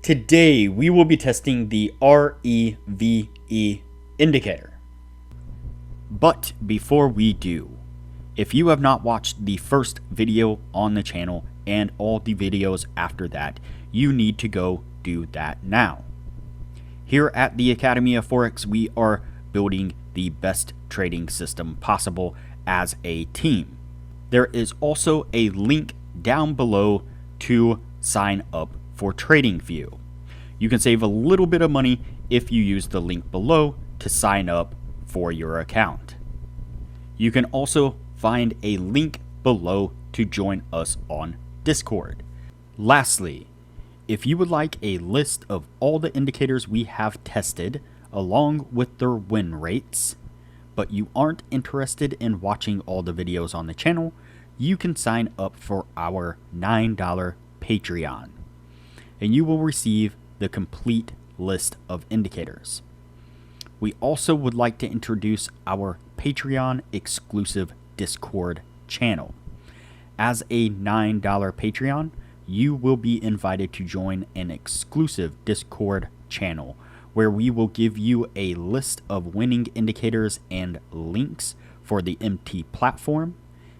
Today we will be testing the REVE indicator. But before we do, if you have not watched the first video on the channel and all the videos after that, you need to go do that now. Here at the Academy of Forex, we are building the best trading system possible as a team. There is also a link down below to sign up for Tradingview. You can save a little bit of money if you use the link below to sign up for your account. You can also find a link below to join us on Discord. Lastly, if you would like a list of all the indicators we have tested along with their win rates, but you aren't interested in watching all the videos on the channel, you can sign up for our $9 Patreon, and you will receive the complete list of indicators. We also would like to introduce our Patreon exclusive Discord channel. As a $9 Patreon, you will be invited to join an exclusive Discord channel where we will give you a list of winning indicators and links for the MT platform,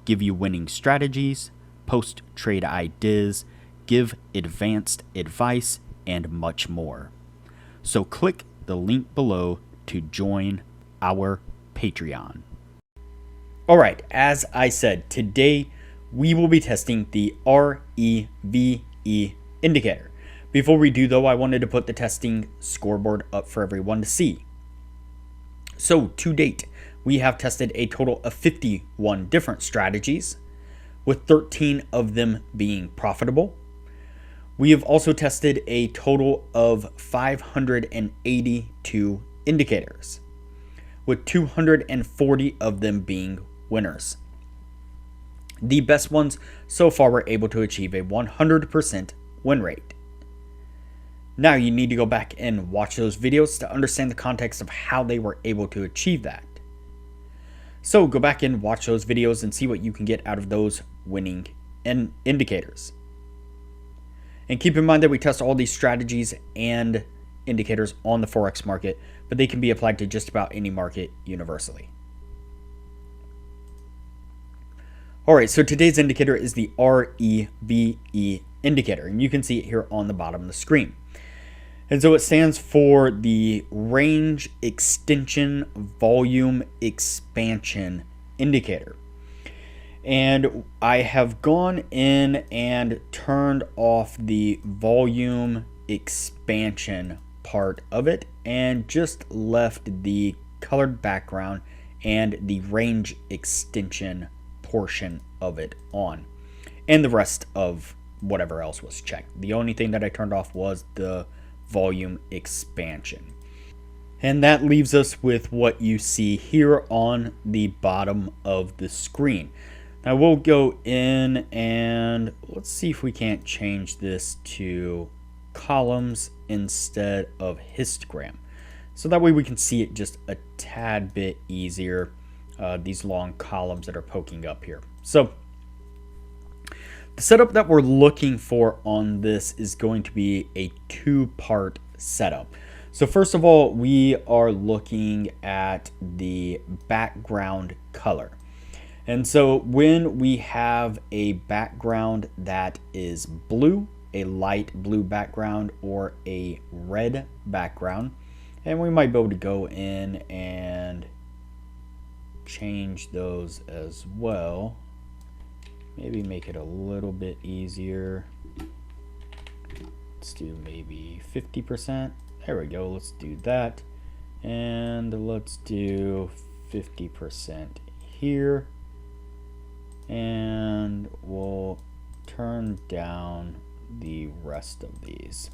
give you winning strategies, post trade ideas, give advanced advice, and much more. So click the link below to join our Patreon. Alright, as I said, today we will be testing the REVE indicator. Before we do though, I wanted to put the testing scoreboard up for everyone to see. So to date, we have tested a total of 51 different strategies, with 13 of them being profitable. We have also tested a total of 582 indicators, with 240 of them being winners. The best ones so far were able to achieve a 100% win rate. Now you need to go back and watch those videos to understand the context of how they were able to achieve that. So go back and watch those videos and see what you can get out of those winning indicators. And keep in mind that we test all these strategies and indicators on the Forex market, but they can be applied to just about any market universally. Alright, so today's indicator is the REVE indicator, and you can see it here on the bottom of the screen. And so it stands for the Range Extension Volume Expansion Indicator. And I have gone in and turned off the volume expansion part of it and just left the colored background and the range extension portion of it on, and the rest of whatever else was checked. The only thing that I turned off was the volume expansion. And that leaves us with what you see here on the bottom of the screen. Now we'll go in and let's see if we can't change this to columns instead of histogram, so that way we can see it just a tad bit easier, these long columns that are poking up here. So the setup that we're looking for on this is going to be a two-part setup. So first of all, we are looking at the background color. And so when we have a background that is blue, a light blue background, or a red background, and we might be able to go in and change those as well. Maybe make it a little bit easier. Let's do maybe 50%. There we go. Let's do that. And let's do 50% here. And we'll turn down the rest of these.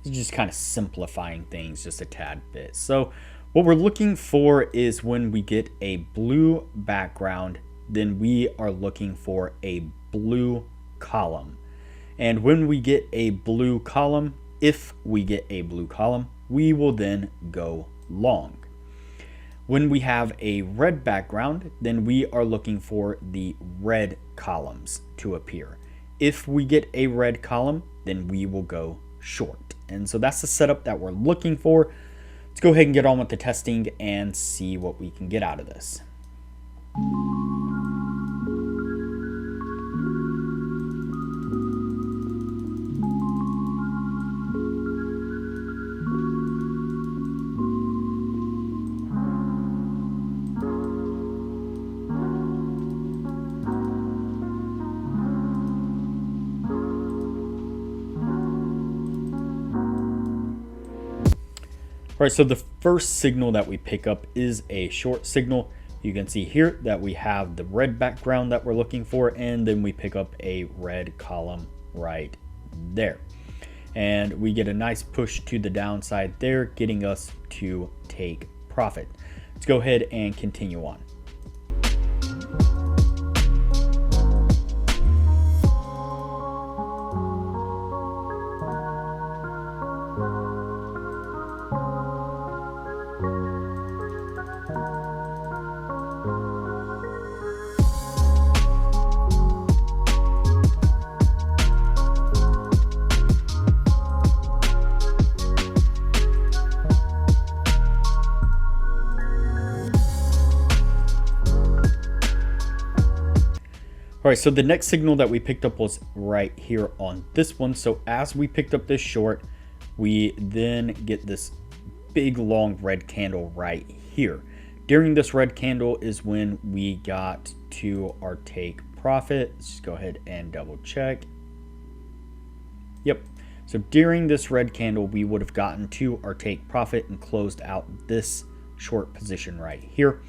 It's just kind of simplifying things just a tad bit. So what we're looking for is when we get a blue background, then we are looking for a blue column. And when we get a blue column, if we get a blue column, we will then go long. When we have a red background, then we are looking for the red columns to appear. if we get a red column, then we will go short. And so that's the setup that we're looking for. Let's go ahead and get on with the testing and see what we can get out of this. All right, so the first signal that we pick up is a short signal. You can see here that we have the red background that we're looking for, and then we pick up a red column right there. And we get a nice push to the downside there, getting us to take profit. Let's go ahead and continue on. All right, so the next signal that we picked up was right here on this one. So as we picked up this short, we then get this big long red candle right here. During this red candle is when we got to our take profit. Let's just go ahead and double check. Yep. So during this red candle, we would have gotten to our take profit and closed out this short position right here.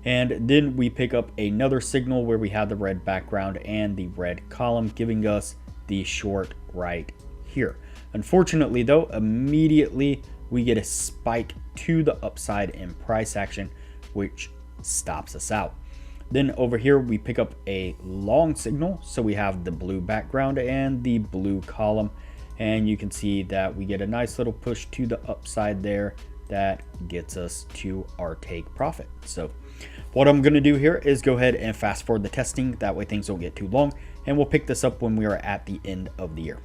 And then we pick up another signal where we have the red background and the red column, giving us the short right here. Unfortunately though, immediately we get a spike to the upside in price action, which stops us out. Then over here we pick up a long signal. So we have the blue background and the blue column, and you can see that we get a nice little push to the upside there that gets us to our take profit. So what I'm going to do here is go ahead and fast forward the testing. That way things don't get too long, and we'll pick this up when we are at the end of the year.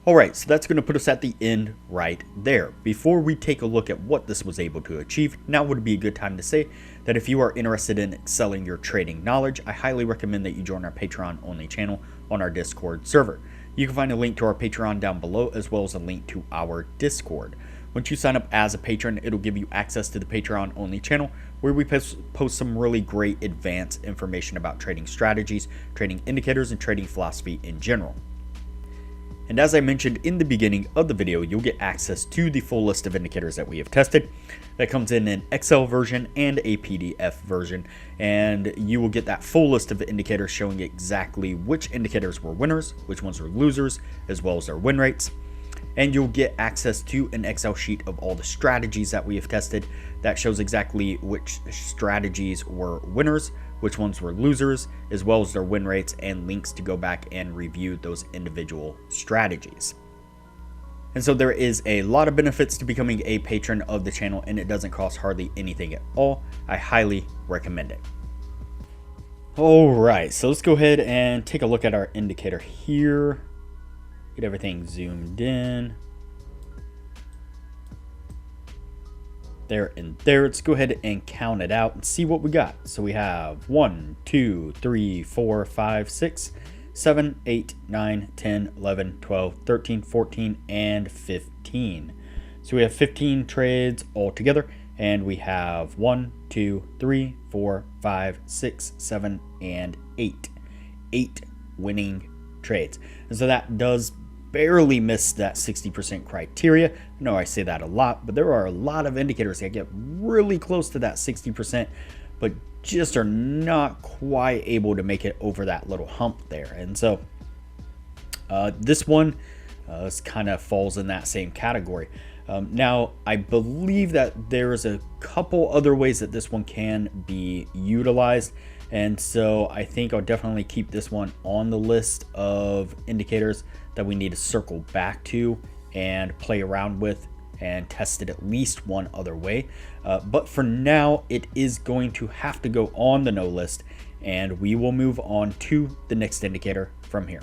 Alright, so that's going to put us at the end right there. Before we take a look at what this was able to achieve, now would be a good time to say that if you are interested in excelling your trading knowledge, I highly recommend that you join our Patreon only channel on our Discord server. You can find a link to our Patreon down below, as well as a link to our Discord. Once you sign up as a patron, it'll give you access to the Patreon only channel, where we post some really great advanced information about trading strategies, trading indicators, and trading philosophy in general. And as I mentioned in the beginning of the video, you'll get access to the full list of indicators that we have tested. That comes in an Excel version and a PDF version, and you will get that full list of indicators showing exactly which indicators were winners, which ones were losers, as well as their win rates. And you'll get access to an Excel sheet of all the strategies that we have tested that shows exactly which strategies were winners, which ones were losers, as well as their win rates, and links to go back and review those individual strategies. And so there is a lot of benefits to becoming a patron of the channel, and it doesn't cost hardly anything at all. I highly recommend it. Alright, so let's go ahead and take a look at our indicator here. Get everything zoomed in. There and there. Let's go ahead and count it out and see what we got. So we have 1, 2, 3, 4, 5, 6, 7, 8, 9, 10, 11, 12, 13, 14, and 15. So we have 15 trades altogether, and we have 1, 2, 3, 4, 5, 6, 7, and 8. 8 winning trades. And so that does barely miss that 60% criteria. I know I say that a lot, but there are a lot of indicators that get really close to that 60%, but just are not quite able to make it over that little hump there. And so this one kind of falls in that same category. Now, I believe that there's a couple other ways that this one can be utilized. And so I think I'll definitely keep this one on the list of indicators that we need to circle back to and play around with and test it at least one other way. But for now, it is going to have to go on the no list, and we will move on to the next indicator from here.